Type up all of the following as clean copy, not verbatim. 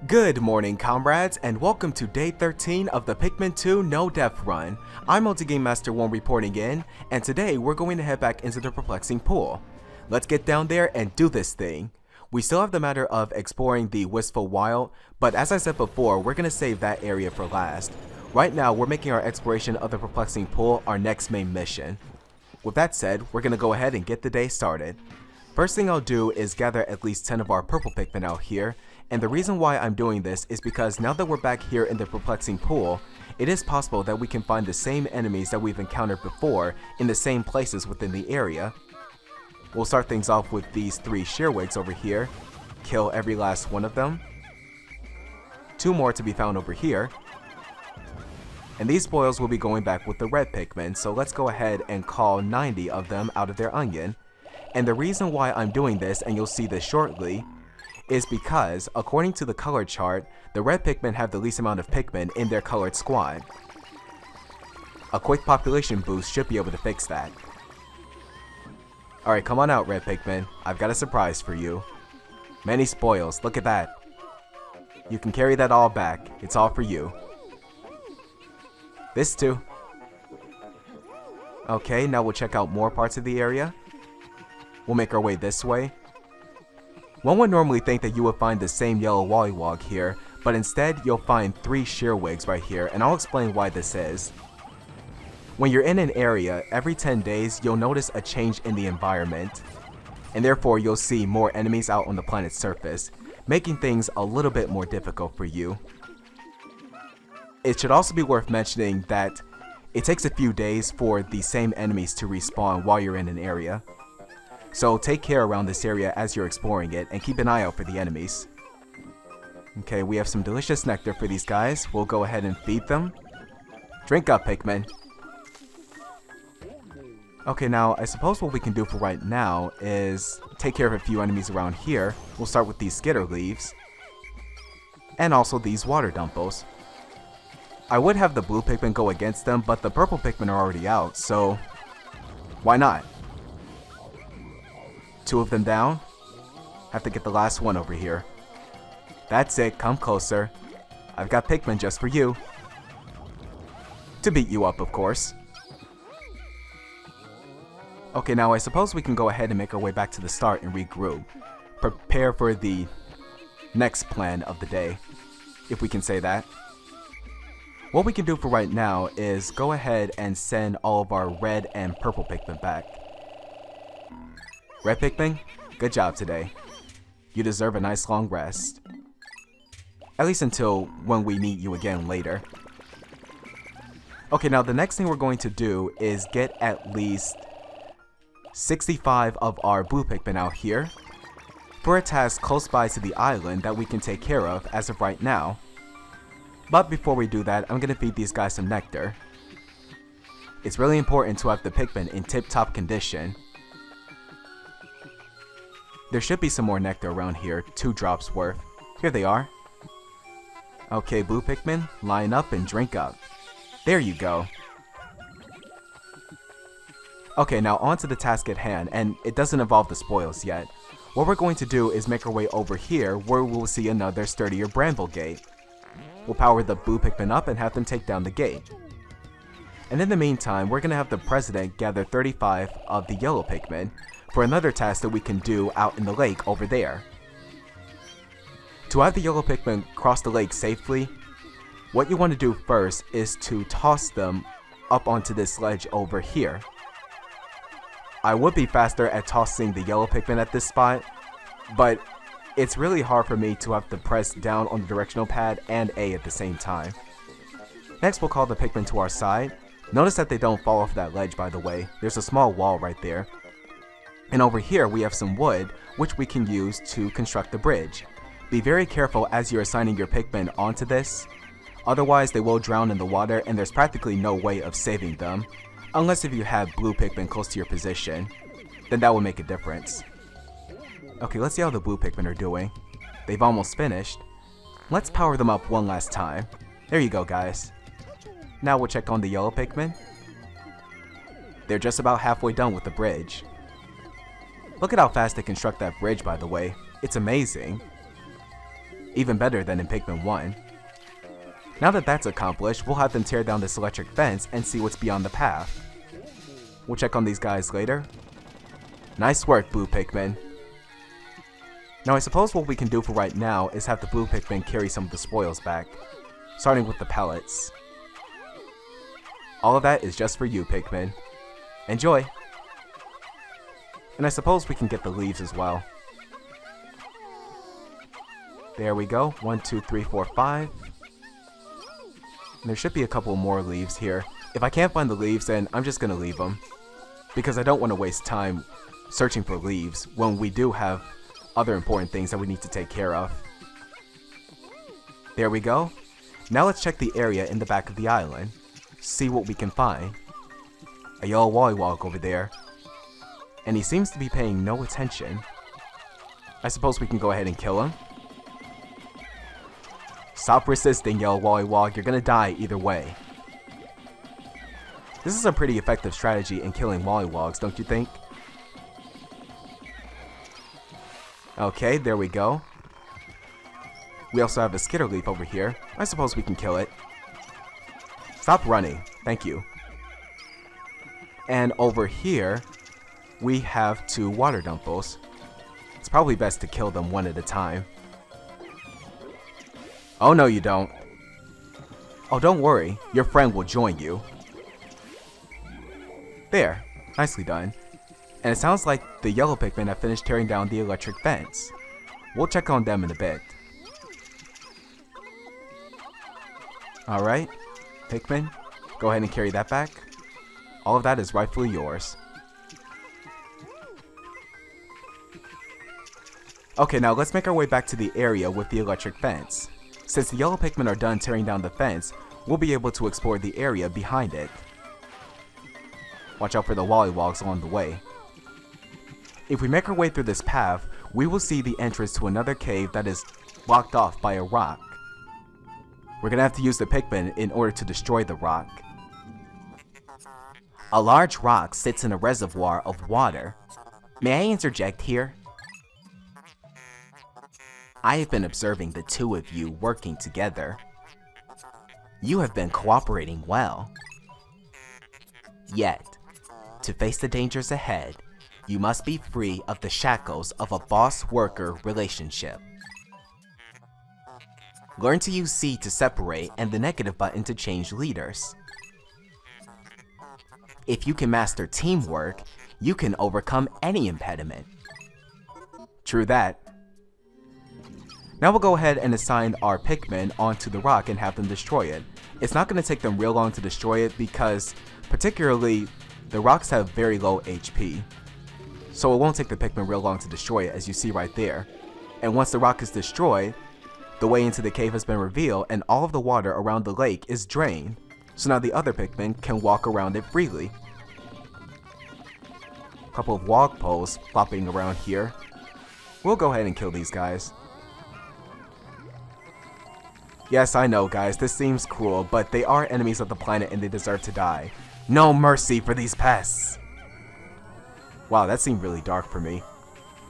Good morning, comrades, and welcome to day 13 of the Pikmin 2 No Death Run. I'm Multigame Master 1 reporting in, and today we're going to head back into the Perplexing Pool. Let's get down there and do this thing. We still have the matter of exploring the Wistful Wild, but as I said before, we're going to save that area for last. Right now, we're making our exploration of the Perplexing Pool our next main mission. With that said, we're going to go ahead and get the day started. First thing I'll do is gather at least 10 of our purple Pikmin out here, and the reason why I'm doing this is because now that we're back here in the Perplexing Pool, it is possible that we can find the same enemies that we've encountered before in the same places within the area. We'll start things off with these 3 Shearwigs over here, kill every last one of them. 2 more to be found over here. And these spoils will be going back with the red Pikmin, so let's go ahead and call 90 of them out of their onion. And the reason why I'm doing this, and you'll see this shortly, is because, according to the color chart, the red Pikmin have the least amount of Pikmin in their colored squad. A quick population boost should be able to fix that. Alright, come on out, red Pikmin. I've got a surprise for you. Many spoils, look at that. You can carry that all back, it's all for you. This too. Okay, now we'll check out more parts of the area. We'll make our way this way. One would normally think that you would find the same yellow Wollywog here, but instead you'll find 3 Shearwigs right here, and I'll explain why this is. When you're in an area, every 10 days you'll notice a change in the environment, and therefore you'll see more enemies out on the planet's surface, making things a little bit more difficult for you. It should also be worth mentioning that it takes a few days for the same enemies to respawn while you're in an area. So take care around this area as you're exploring it, and keep an eye out for the enemies. Okay, we have some delicious nectar for these guys. We'll go ahead and feed them. Drink up, Pikmin. Okay, now I suppose what we can do for right now is take care of a few enemies around here. We'll start with these skitter leaves. And also these water dumpos. I would have the blue Pikmin go against them, but the purple Pikmin are already out, so why not? 2 of them down. Have to get the last one over here. That's it, come closer. I've got Pikmin just for you. To beat you up, of course. Okay, now I suppose we can go ahead and make our way back to the start and regroup. Prepare for the next plan of the day, if we can say that. What we can do for right now is go ahead and send all of our red and purple Pikmin back. Red Pikmin, good job today. You deserve a nice long rest. At least until when we meet you again later. Okay, now the next thing we're going to do is get at least 65 of our blue Pikmin out here for a task close by to the island that we can take care of as of right now. But before we do that, I'm going to feed these guys some nectar. It's really important to have the Pikmin in tip-top condition. There should be some more nectar around here, 2 drops worth. Here they are. Okay, blue Pikmin, line up and drink up. There you go. Okay, now on to the task at hand, and it doesn't involve the spoils yet. What we're going to do is make our way over here, where we'll see another sturdier bramble gate. We'll power the blue Pikmin up and have them take down the gate. And in the meantime, we're going to have the president gather 35 of the yellow Pikmin for another task that we can do out in the lake over there. To have the yellow Pikmin cross the lake safely, what you want to do first is to toss them up onto this ledge over here. I would be faster at tossing the yellow Pikmin at this spot, but it's really hard for me to have to press down on the directional pad and A at the same time. Next, we'll call the Pikmin to our side. Notice that they don't fall off that ledge, by the way. There's a small wall right there. And over here we have some wood, which we can use to construct the bridge. Be very careful as you're assigning your Pikmin onto this, otherwise they will drown in the water and there's practically no way of saving them, unless if you have blue Pikmin close to your position, then that will make a difference. Okay, let's see how the blue Pikmin are doing. They've almost finished. Let's power them up one last time. There you go, guys. Now we'll check on the yellow Pikmin. They're just about halfway done with the bridge. Look at how fast they construct that bridge, by the way. It's amazing. Even better than in Pikmin 1. Now that that's accomplished, we'll have them tear down this electric fence and see what's beyond the path. We'll check on these guys later. Nice work, Blue Pikmin. Now I suppose what we can do for right now is have the Blue Pikmin carry some of the spoils back, starting with the pallets. All of that is just for you, Pikmin. Enjoy! And I suppose we can get the leaves as well. There we go. 1, 2, 3, 4, 5. And there should be a couple more leaves here. If I can't find the leaves, then I'm just gonna leave them, because I don't want to waste time searching for leaves when we do have other important things that we need to take care of. There we go. Now let's check the area in the back of the island. See what we can find. A yellow Wollywog over there. And he seems to be paying no attention. I suppose we can go ahead and kill him. Stop resisting, yellow Wollywog. You're gonna die either way. This is a pretty effective strategy in killing Wollywogs, don't you think? Okay, there we go. We also have a Skitterleaf over here. I suppose we can kill it. Stop running. Thank you. And over here, we have 2 Water Dumples. It's probably best to kill them one at a time. Oh no, you don't. Oh, don't worry. Your friend will join you. There. Nicely done. And it sounds like the yellow Pikmin have finished tearing down the electric fence. We'll check on them in a bit. Alright, Pikmin, go ahead and carry that back. All of that is rightfully yours. Okay, now let's make our way back to the area with the electric fence. Since the yellow Pikmin are done tearing down the fence, we'll be able to explore the area behind it. Watch out for the Wollywogs along the way. If we make our way through this path, we will see the entrance to another cave that is blocked off by a rock. We're gonna have to use the Pikmin in order to destroy the rock. A large rock sits in a reservoir of water. May I interject here? I have been observing the two of you working together. You have been cooperating well. Yet, to face the dangers ahead, you must be free of the shackles of a boss-worker relationship. Learn to use C to separate and the negative button to change leaders. If you can master teamwork, you can overcome any impediment. True that. Now we'll go ahead and assign our Pikmin onto the rock and have them destroy it. It's not going to take them real long to destroy it because, particularly, the rocks have very low HP. So it won't take the Pikmin real long to destroy it, as you see right there. And once the rock is destroyed, the way into the cave has been revealed and all of the water around the lake is drained. So now the other Pikmin can walk around it freely. A couple of wog poles flopping around here. We'll go ahead and kill these guys. Yes, I know guys, this seems cruel, but they are enemies of the planet and they deserve to die. No mercy for these pests! Wow, that seemed really dark for me.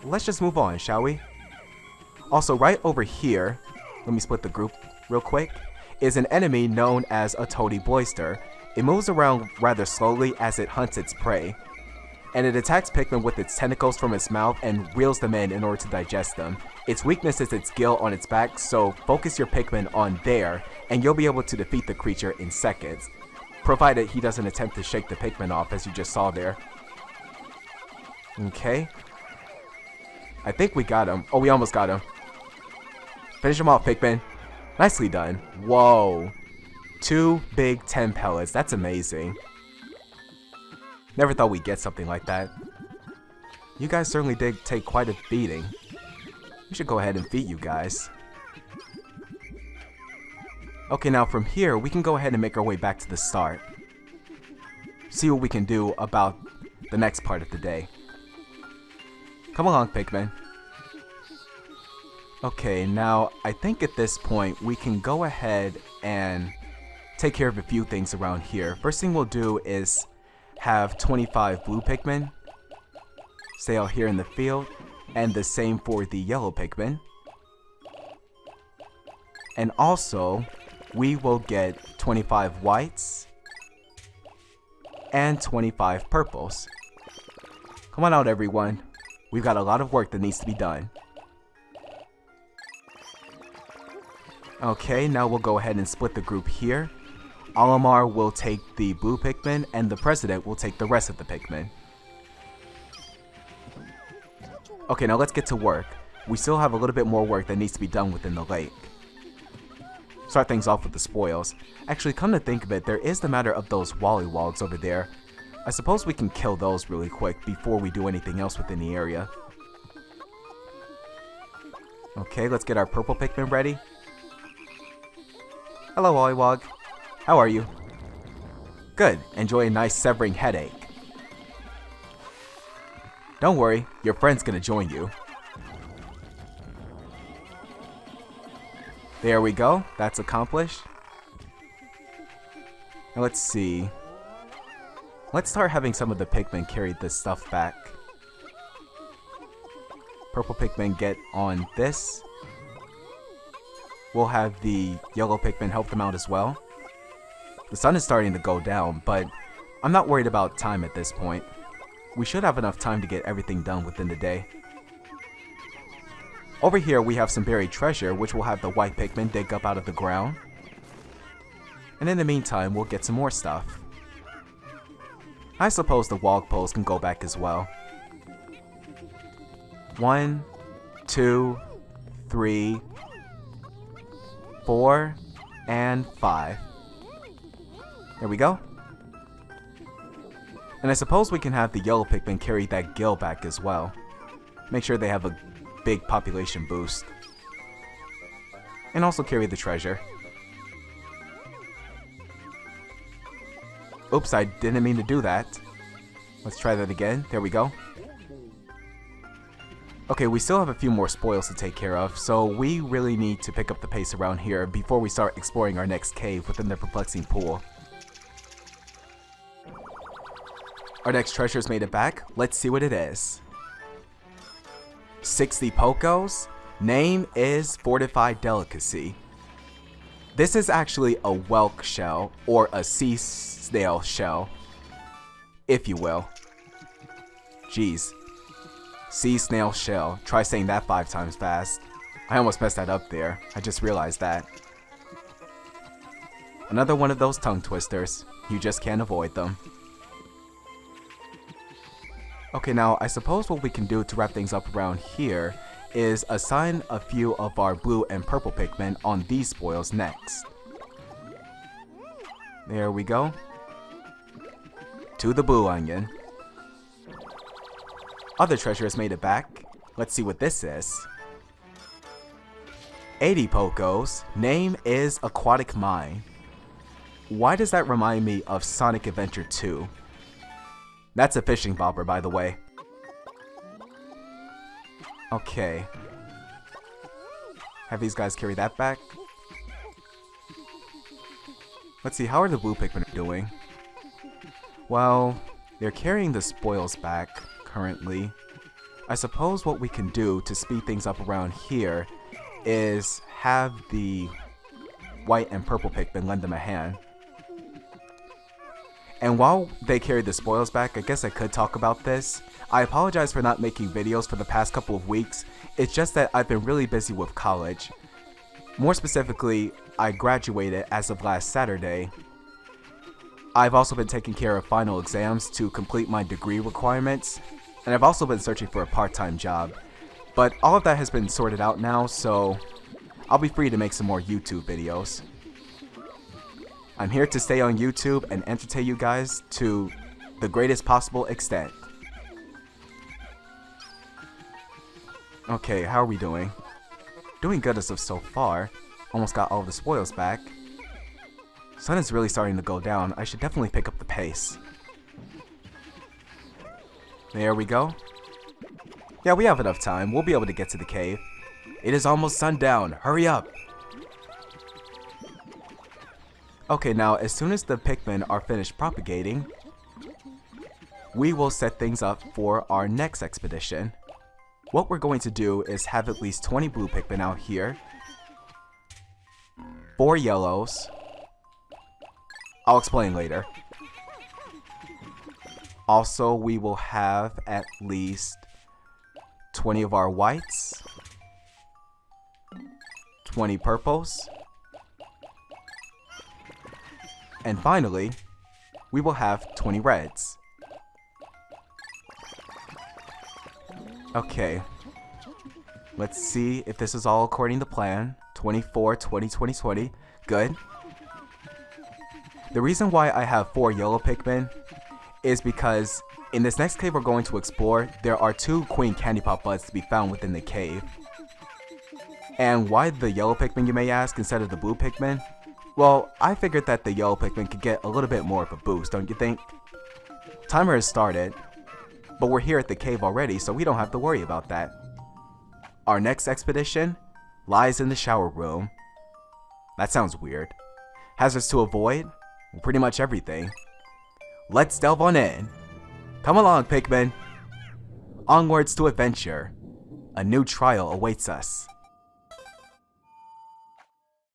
Let's just move on, shall we? Also, right over here, let me split the group real quick, is an enemy known as a Toady Boister. It moves around rather slowly as it hunts its prey. And it attacks Pikmin with its tentacles from its mouth and reels them in order to digest them. Its weakness is its gill on its back, so focus your Pikmin on there, and you'll be able to defeat the creature in seconds. Provided he doesn't attempt to shake the Pikmin off, as you just saw there. Okay. I think we got him. Oh, we almost got him. Finish him off, Pikmin. Nicely done. Whoa. 2 big 10 pellets. That's amazing. Never thought we'd get something like that. You guys certainly did take quite a beating. We should go ahead and feed you guys. Okay, now from here, we can go ahead and make our way back to the start. See what we can do about the next part of the day. Come along, Pikmin. Okay, now I think at this point we can go ahead and take care of a few things around here. First thing we'll do is have 25 blue Pikmin stay out here in the field, and the same for the yellow Pikmin. And also, we will get 25 whites and 25 purples. Come on out, everyone. We've got a lot of work that needs to be done. Okay, now we'll go ahead and split the group here. Olimar will take the blue Pikmin, and the president will take the rest of the Pikmin. Okay, now let's get to work. We still have a little bit more work that needs to be done within the lake. Start things off with the spoils. Actually, come to think of it, there is the matter of those Wollywogs over there. I suppose we can kill those really quick before we do anything else within the area. Okay, let's get our purple Pikmin ready. Hello, Wollywog. How are you? Good. Enjoy a nice severing headache. Don't worry, your friend's gonna join you. There we go. That's accomplished. Now let's see. Let's start having some of the Pikmin carry this stuff back. Purple Pikmin get on this. We'll have the yellow Pikmin help them out as well. The sun is starting to go down, but I'm not worried about time at this point. We should have enough time to get everything done within the day. Over here we have some buried treasure, which we'll have the white Pikmin dig up out of the ground. And in the meantime, we'll get some more stuff. I suppose the wall poles can go back as well. 1, 2, 3, 4, and 5. There we go. And I suppose we can have the yellow Pikmin carry that gill back as well. Make sure they have a big population boost. And also carry the treasure. Oops, I didn't mean to do that. Let's try that again. There we go. Okay, we still have a few more spoils to take care of, so we really need to pick up the pace around here before we start exploring our next cave within the Perplexing Pool. Our next treasure's made it back. Let's see what it is. 60 Pokos. Name is Fortified Delicacy. This is actually a whelk shell, or a sea snail shell, if you will. Jeez. Sea snail shell. Try saying that 5 times fast. I almost messed that up there. I just realized that. Another one of those tongue twisters. You just can't avoid them. Okay, now I suppose what we can do to wrap things up around here is assign a few of our blue and purple Pikmin on these spoils next. There we go. To the blue onion. Other treasure has made it back. Let's see what this is. 80 Pokos. Name is Aquatic Mine. Why does that remind me of Sonic Adventure 2? That's a fishing bobber, by the way. Okay. Have these guys carry that back. Let's see, how are the blue Pikmin doing? Well, they're carrying the spoils back currently. I suppose what we can do to speed things up around here is have the white and purple Pikmin lend them a hand. And while they carry the spoils back, I guess I could talk about this. I apologize for not making videos for the past couple of weeks. It's just that I've been really busy with college. More specifically, I graduated as of last Saturday. I've also been taking care of final exams to complete my degree requirements, and I've also been searching for a part-time job. But all of that has been sorted out now, so I'll be free to make some more YouTube videos. I'm here to stay on YouTube and entertain you guys to the greatest possible extent. Okay, how are we doing? Doing good as of so far. Almost got all of the spoils back. Sun is really starting to go down. I should definitely pick up the pace. There we go. Yeah, we have enough time. We'll be able to get to the cave. It is almost sundown. Hurry up! Okay, now as soon as the Pikmin are finished propagating, we will set things up for our next expedition. What we're going to do is have at least 20 blue Pikmin out here, 4 yellows. I'll explain later. Also, we will have at least 20 of our whites, 20 purples, and finally, we will have 20 reds. Okay, let's see if this is all according to plan. 24, 20, 20, 20. Good. The reason why I have 4 yellow Pikmin is because in this next cave we're going to explore, there are 2 Queen Candy Pop buds to be found within the cave. And why the yellow Pikmin, you may ask, instead of the blue Pikmin? Well, I figured that the yellow Pikmin could get a little bit more of a boost, don't you think? Timer has started, but we're here at the cave already, so we don't have to worry about that. Our next expedition lies in the shower room. That sounds weird. Hazards to avoid? Pretty much everything. Let's delve on in. Come along, Pikmin. Onwards to adventure. A new trial awaits us.